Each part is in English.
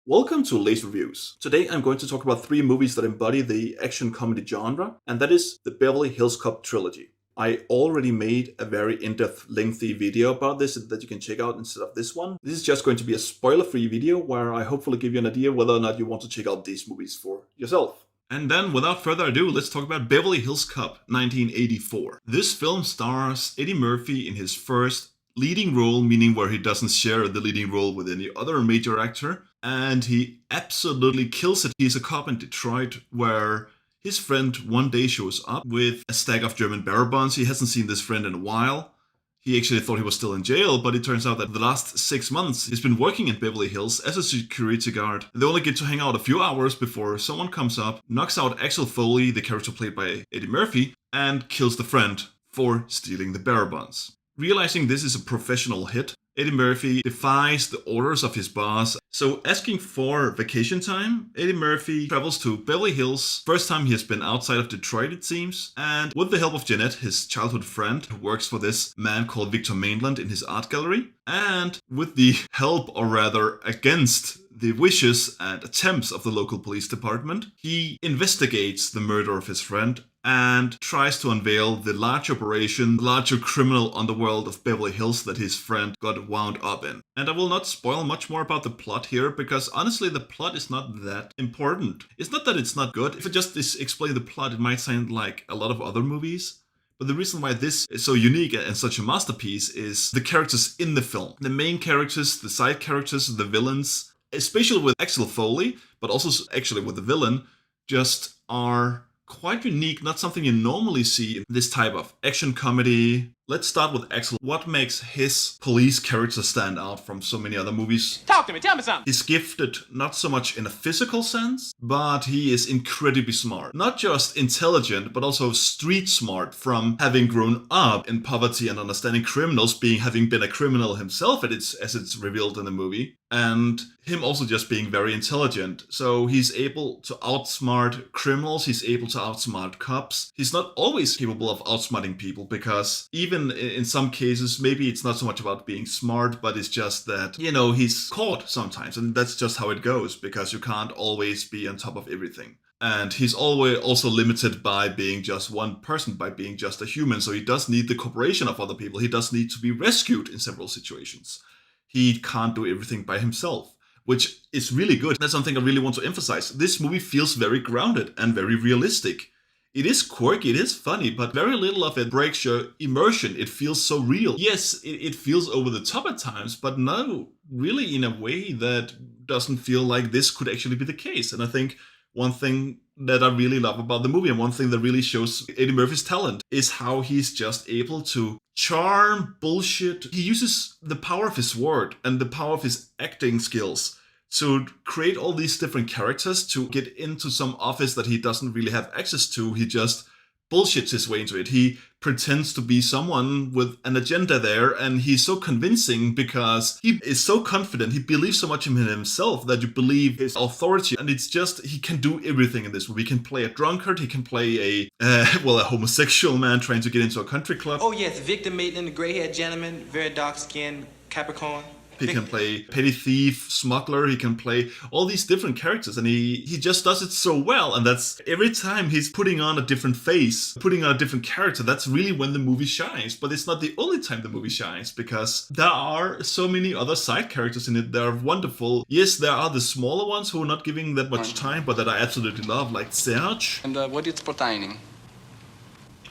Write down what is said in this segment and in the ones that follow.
Welcome to Lace Reviews. Today I'm going to talk about three movies that embody the action comedy genre, and that is the Beverly Hills Cop trilogy. I already made a very in-depth, lengthy video about this that you can check out instead of this one. This is just going to be a spoiler-free video where I hopefully give you an idea whether or not you want to check out these movies for yourself. And then, without further ado, let's talk about Beverly Hills Cop 1984. This film stars Eddie Murphy in his first leading role, meaning where he doesn't share the leading role with any other major actor, and he absolutely kills it. He's a cop in Detroit where his friend one day shows up with a stack of German bearer bonds. He hasn't seen this friend in a while. He actually thought he was still in jail, but it turns out that the last 6 months he's been working in Beverly Hills as a security guard. They only get to hang out a few hours before someone comes up, knocks out Axel Foley, the character played by Eddie Murphy, and kills the friend for stealing the bearer bonds. Realizing this is a professional hit, Eddie Murphy defies the orders of his boss. So asking for vacation time, Eddie Murphy travels to Beverly Hills. First time he has been outside of Detroit, it seems. And with the help of Jeanette, his childhood friend, who works for this man called Victor Mainland in his art gallery. And with the help, or rather against the wishes and attempts of the local police department, he investigates the murder of his friend and tries to unveil the large operation, the larger criminal underworld of Beverly Hills that his friend got wound up in. And I will not spoil much more about the plot here, because honestly the plot is not that important. It's not that it's not good. If I just explain the plot, it might sound like a lot of other movies. But the reason why this is so unique and such a masterpiece is the characters in the film. The main characters, the side characters, the villains, especially with Axel Foley, but also actually with the villain, just are quite unique, not something you normally see in this type of action comedy. Let's start with Axel. What makes his police character stand out from so many other movies? Talk to me, tell me something. He's gifted not so much in a physical sense, but he is incredibly smart. Not just intelligent, but also street smart from having grown up in poverty and understanding criminals, having been a criminal himself as it's revealed in the movie. And him also just being very intelligent. So he's able to outsmart criminals, he's able to outsmart cops. He's not always capable of outsmarting people, because even in some cases, maybe it's not so much about being smart, but it's just that, he's caught sometimes. And that's just how it goes, because you can't always be on top of everything. And he's always also limited by being just one person, by being just a human. So he does need the cooperation of other people. He does need to be rescued in several situations. He can't do everything by himself, which is really good. That's something I really want to emphasize. This movie feels very grounded and very realistic. It is quirky, it is funny, but very little of it breaks your immersion. It feels so real. Yes, it feels over the top at times, but no, really in a way that doesn't feel like this could actually be the case. And I think one thing that I really love about the movie, and one thing that really shows Eddie Murphy's talent, is how he's just able to charm bullshit. He uses the power of his word and the power of his acting skills to create all these different characters to get into some office that he doesn't really have access to. He just bullshits his way into it. He pretends to be someone with an agenda there, and he's so convincing because he is so confident. He believes so much in himself that you believe his authority, and it's just, he can do everything in this movie. He can play a drunkard, he can play a homosexual man trying to get into a country club. Oh yes, Victor Maitland, the gray-haired gentleman, very dark-skinned, Capricorn. He can play petty thief, smuggler, he can play all these different characters, and he just does it so well. And that's every time he's putting on a different face, putting on a different character, that's really when the movie shines. But it's not the only time the movie shines, because there are so many other side characters in it that are wonderful. Yes, there are the smaller ones who are not giving that much time, but that I absolutely love, like Serge. And what is pertaining?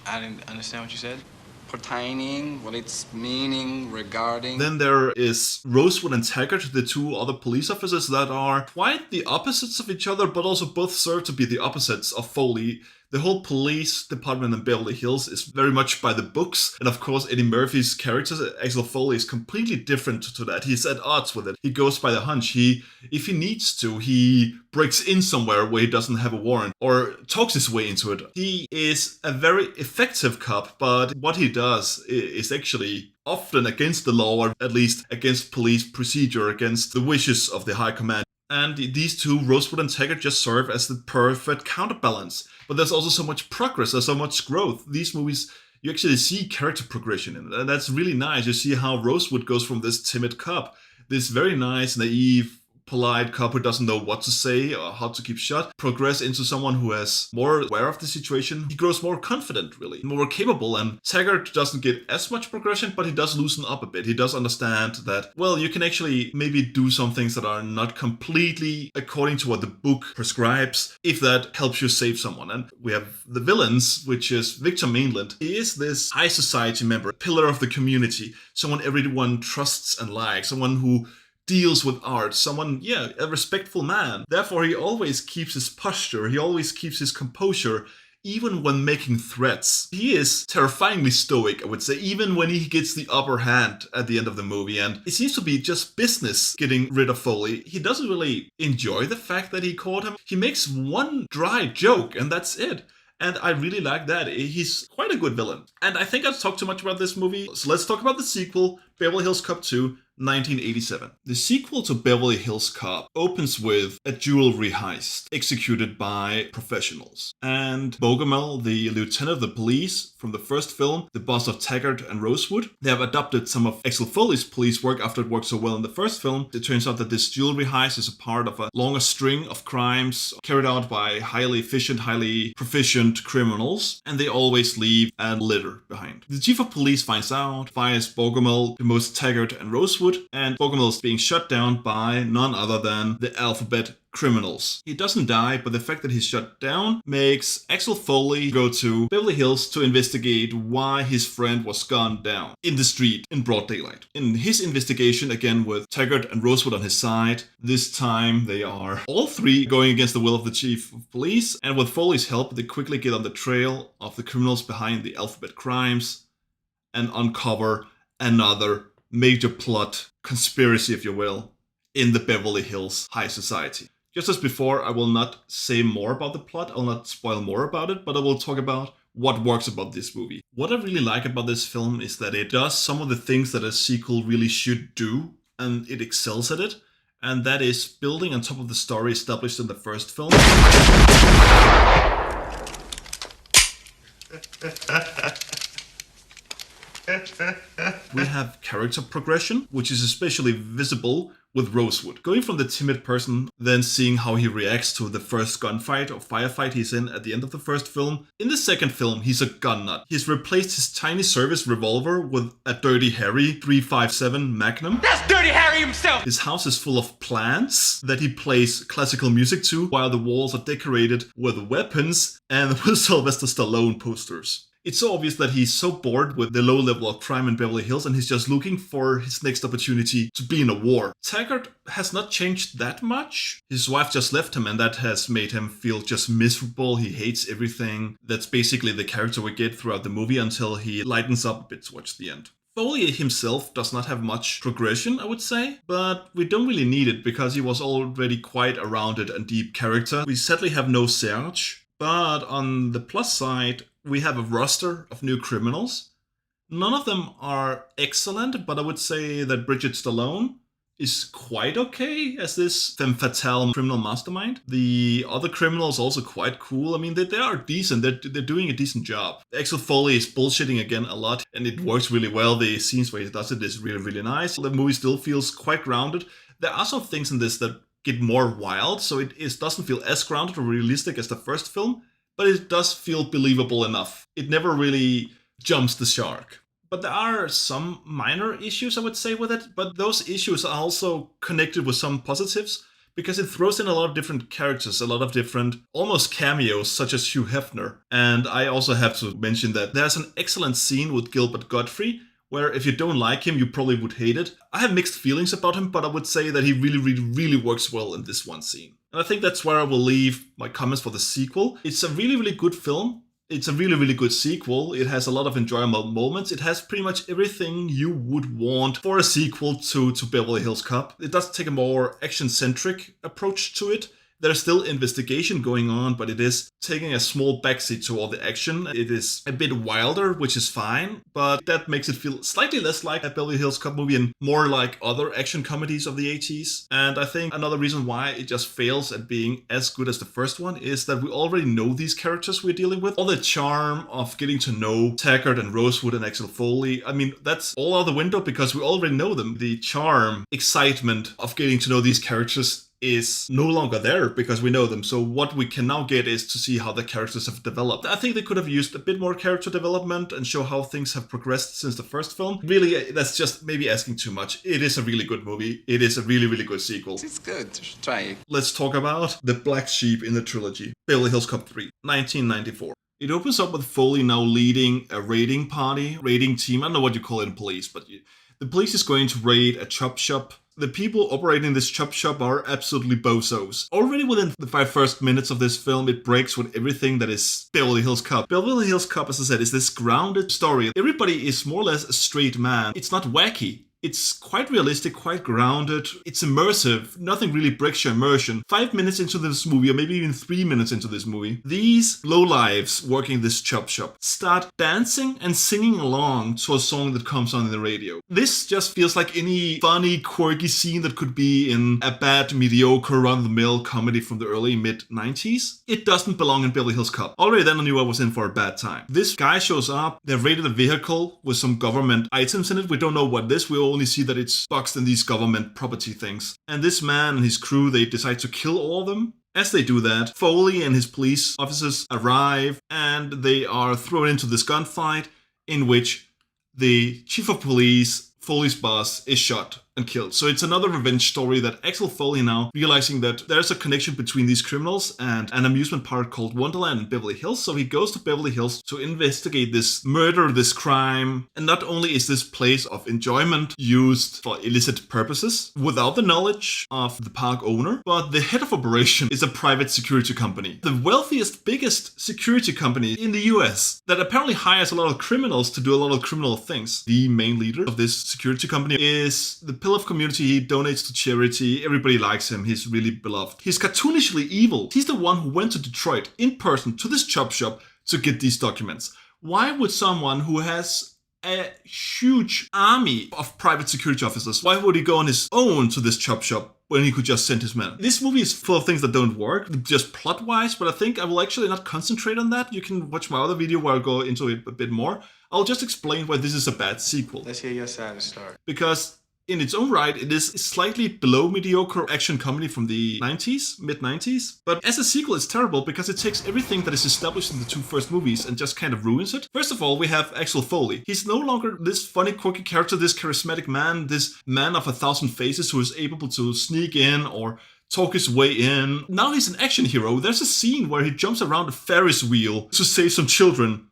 I didn't understand what you said. Pertaining, what its meaning, regarding. Then there is Rosewood and Taggart, the two other police officers that are quite the opposites of each other, but also both serve to be the opposites of Foley. The whole police department in Beverly Hills is very much by the books. And of course, Eddie Murphy's character, Axel Foley, is completely different to that. He's at odds with it. He goes by the hunch. If he needs to, he breaks in somewhere where he doesn't have a warrant or talks his way into it. He is a very effective cop, but what he does is actually often against the law, or at least against police procedure, against the wishes of the high command. And these two, Rosewood and Taggart, just serve as the perfect counterbalance. But there's also so much progress, there's so much growth. These movies, you actually see character progression in it, and that's really nice. You see how Rosewood goes from this timid cop, this very nice, naive polite cop who doesn't know what to say or how to keep shut, progress into someone who is more aware of the situation. He grows more confident, really, more capable, and Taggart doesn't get as much progression, but he does loosen up a bit. He does understand that, well, you can actually maybe do some things that are not completely according to what the book prescribes, if that helps you save someone. And we have the villains, which is Victor Mainland. He is this high society member, a pillar of the community, someone everyone trusts and likes, someone who deals with art, someone, a respectful man. Therefore, he always keeps his posture, he always keeps his composure, even when making threats. He is terrifyingly stoic, I would say, even when he gets the upper hand at the end of the movie. And it seems to be just business getting rid of Foley. He doesn't really enjoy the fact that he caught him. He makes one dry joke, and that's it. And I really like that. He's quite a good villain. And I think I've talked too much about this movie, so let's talk about the sequel, Beverly Hills Cop II, 1987. The sequel to Beverly Hills Cop opens with a jewelry heist executed by professionals. And Bogomil, the lieutenant of the police from the first film, the boss of Taggart and Rosewood, they have adopted some of Axel Foley's police work after it worked so well in the first film. It turns out that this jewelry heist is a part of a longer string of crimes carried out by highly efficient, highly proficient criminals, and they always leave a litter behind. The chief of police finds out, fires Bogomil, promotes Taggart and Rosewood, and Bogomil is being shut down by none other than the alphabet criminals. He doesn't die, but the fact that he's shut down makes Axel Foley go to Beverly Hills to investigate why his friend was gunned down in the street in broad daylight. In his investigation, again with Taggart and Rosewood on his side, this time they are all three going against the will of the chief of police, and with Foley's help, they quickly get on the trail of the criminals behind the alphabet crimes and uncover another major plot conspiracy, if you will, in the Beverly Hills high society. Just as before, I will not say more about the plot, I'll not spoil more about it, but I will talk about what works about this movie. What I really like about this film is that it does some of the things that a sequel really should do, and it excels at it, and that is building on top of the story established in the first film. We have character progression, which is especially visible with Rosewood. Going from the timid person, then seeing how he reacts to the first gunfight or firefight he's in at the end of the first film. In the second film, he's a gun nut. He's replaced his tiny service revolver with a Dirty Harry 3.57 Magnum. That's Dirty Harry himself! His house is full of plants that he plays classical music to, while the walls are decorated with weapons and with Sylvester Stallone posters. It's so obvious that he's so bored with the low level of crime in Beverly Hills and he's just looking for his next opportunity to be in a war. Taggart has not changed that much. His wife just left him and that has made him feel just miserable. He hates everything. That's basically the character we get throughout the movie until he lightens up a bit towards the end. Foley himself does not have much progression, I would say, but we don't really need it because he was already quite a rounded and deep character. We sadly have no Serge, but on the plus side, we have a roster of new criminals. None of them are excellent, but I would say that Bridget Stallone is quite okay as this femme fatale criminal mastermind. The other criminals also quite cool. I mean, they are decent. They're doing a decent job. Axel Foley is bullshitting again a lot, and it works really well. The scenes where he does it is really, really nice. The movie still feels quite grounded. There are some things in this that get more wild, so it doesn't feel as grounded or realistic as the first film, but it does feel believable enough. It never really jumps the shark. But there are some minor issues, I would say, with it, but those issues are also connected with some positives, because it throws in a lot of different characters, a lot of different, almost cameos, such as Hugh Hefner. And I also have to mention that there's an excellent scene with Gilbert Gottfried, where if you don't like him, you probably would hate it. I have mixed feelings about him, but I would say that he really, really, really works well in this one scene. And I think that's where I will leave my comments for the sequel. It's a really, really good film. It's a really, really good sequel. It has a lot of enjoyable moments. It has pretty much everything you would want for a sequel to Beverly Hills Cop. It does take a more action-centric approach to it. There's still investigation going on, but it is taking a small backseat to all the action. It is a bit wilder, which is fine, but that makes it feel slightly less like a Beverly Hills Cop movie and more like other action comedies of the 80s. And I think another reason why it just fails at being as good as the first one is that we already know these characters we're dealing with. All the charm of getting to know Taggart and Rosewood and Axel Foley, I mean, that's all out the window because we already know them. The charm, excitement of getting to know these characters is no longer there because we know them. So what we can now get is to see how the characters have developed. I think they could have used a bit more character development and show how things have progressed since the first film. Really, that's just maybe asking too much. It is a really good movie. It is a really, really good sequel. It's good. Try it. Let's talk about the black sheep in the trilogy, Beverly Hills Cop III, 1994. It opens up with Foley now leading a raiding team. I don't know what you call it in police, but the police is going to raid a chop shop. The people operating this chop shop are absolutely bozos. Already within the first 5 minutes of this film, it breaks with everything that is Beverly Hills Cop. Beverly Hills Cop, as I said, is this grounded story. Everybody is more or less a straight man. It's not wacky. It's quite realistic, quite grounded. It's immersive. Nothing really breaks your immersion. 5 minutes into this movie, or maybe even 3 minutes into this movie, these lowlives working this chop shop start dancing and singing along to a song that comes on in the radio. This just feels like any funny, quirky scene that could be in a bad, mediocre, run-of-the-mill comedy from the early mid-90s. It doesn't belong in Beverly Hills Cop. Already then I knew I was in for a bad time. This guy shows up. They've raided a vehicle with some government items in it. We don't know what this. We only see that it's boxed in these government property things. And this man and his crew, they decide to kill all of them. As they do that, Foley and his police officers arrive and they are thrown into this gunfight in which the chief of police, Foley's boss, is shot and killed. So it's another revenge story that Axel Foley now realizing that there's a connection between these criminals and an amusement park called Wonderland in Beverly Hills. So he goes to Beverly Hills to investigate this murder, this crime. And not only is this place of enjoyment used for illicit purposes without the knowledge of the park owner, but the head of operation is a private security company. The wealthiest, biggest security company in the US that apparently hires a lot of criminals to do a lot of criminal things. The main leader of this security company is the pillar of community. He donates to charity. Everybody likes him. He's really beloved. He's cartoonishly evil. He's the one who went to Detroit in person to this chop shop to get these documents. Why would someone who has a huge army of private security officers, why would he go on his own to this chop shop when he could just send his men? This movie is full of things that don't work, just plot-wise, but I think I will actually not concentrate on that. You can watch my other video where I'll go into it a bit more. I'll just explain why this is a bad sequel. Let's hear your side of the story. Because in its own right, it is slightly below mediocre action comedy from the 90s, mid-90s. But as a sequel, it's terrible because it takes everything that is established in the two first movies and just kind of ruins it. First of all, we have Axel Foley. He's no longer this funny, quirky character, this charismatic man, this man of 1,000 faces who is able to sneak in or talk his way in. Now he's an action hero. There's a scene where he jumps around a Ferris wheel to save some children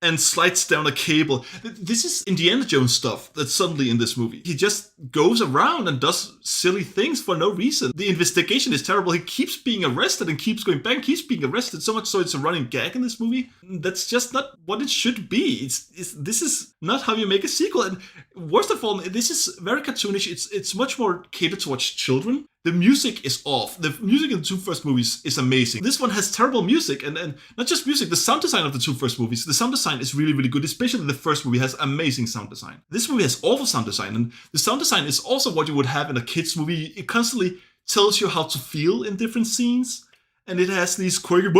and slides down a cable. This is Indiana Jones stuff that's suddenly in this movie. He just goes around and does silly things for no reason. The investigation is terrible. He keeps being arrested and keeps going back, keeps being arrested, so much so it's a running gag in this movie. That's just not what it should be. This is not how you make a sequel. And worst of all, this is very cartoonish. It's much more catered towards children. The music is off. The music in the two first movies is amazing. This one has terrible music, and not just music, the sound design of the two first movies. The sound design is really, really good, especially the first movie has amazing sound design. This movie has awful sound design, and the sound design is also what you would have in a kid's movie. It constantly tells you how to feel in different scenes, and it has these quirky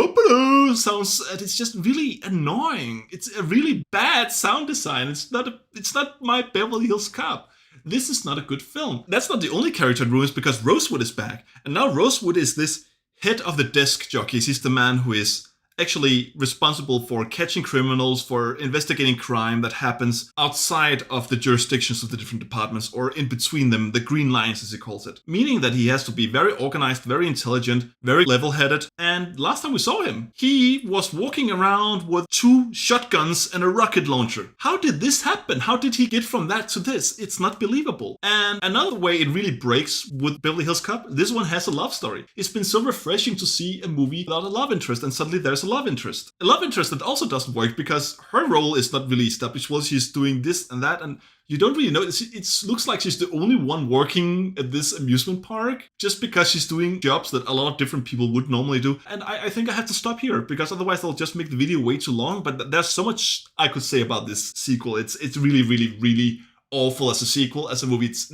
sounds, and it's just really annoying. It's a really bad sound design. It's not my Beverly Hills Cop. This is not a good film. That's not the only character it ruins because Rosewood is back. And now Rosewood is this head of the desk jockeys. He's the man who is actually responsible for catching criminals, for investigating crime that happens outside of the jurisdictions of the different departments or in between them, the green lines as he calls it. Meaning that he has to be very organized, very intelligent, very level-headed. And last time we saw him, he was walking around with 2 shotguns and a rocket launcher. How did this happen? How did he get from that to this? It's not believable. And another way it really breaks with Beverly Hills Cop, this one has a love story. It's been so refreshing to see a movie without a love interest and suddenly there's a a love interest. A love interest that also doesn't work because her role is not really established. Well, she's doing this and that, and you don't really know. It looks like she's the only one working at this amusement park just because she's doing jobs that a lot of different people would normally do. And I think I have to stop here because otherwise I'll just make the video way too long. But there's so much I could say about this sequel. It's really, really, really awful as a sequel. As a movie, it's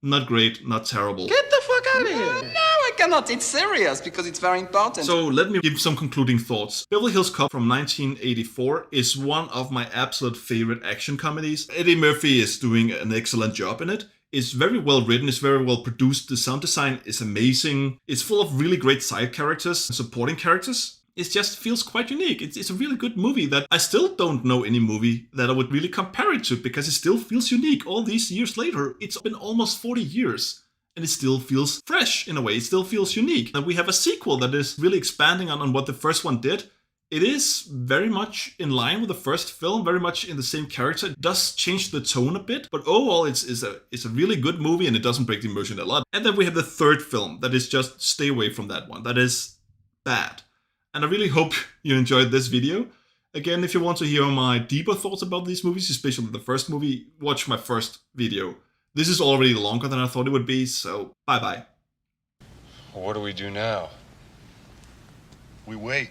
not great, not terrible. Get the fuck out of here! No, I cannot. It's serious because it's very important. So let me give some concluding thoughts. Beverly Hills Cop from 1984 is one of my absolute favorite action comedies. Eddie Murphy is doing an excellent job in it. It's very well written, it's very well produced, the sound design is amazing. It's full of really great side characters and supporting characters. It just feels quite unique. It's a really good movie that I still don't know any movie that I would really compare it to because it still feels unique all these years later. It's been almost 40 years and it still feels fresh in a way. It still feels unique. And we have a sequel that is really expanding on what the first one did. It is very much in line with the first film, very much in the same character. It does change the tone a bit, but overall it's a really good movie and it doesn't break the immersion a lot. And then we have the third film that is just stay away from that one. That is bad. And I really hope you enjoyed this video. Again, if you want to hear my deeper thoughts about these movies, especially the first movie, watch my first video. This is already longer than I thought it would be, so bye-bye. What do we do now? We wait.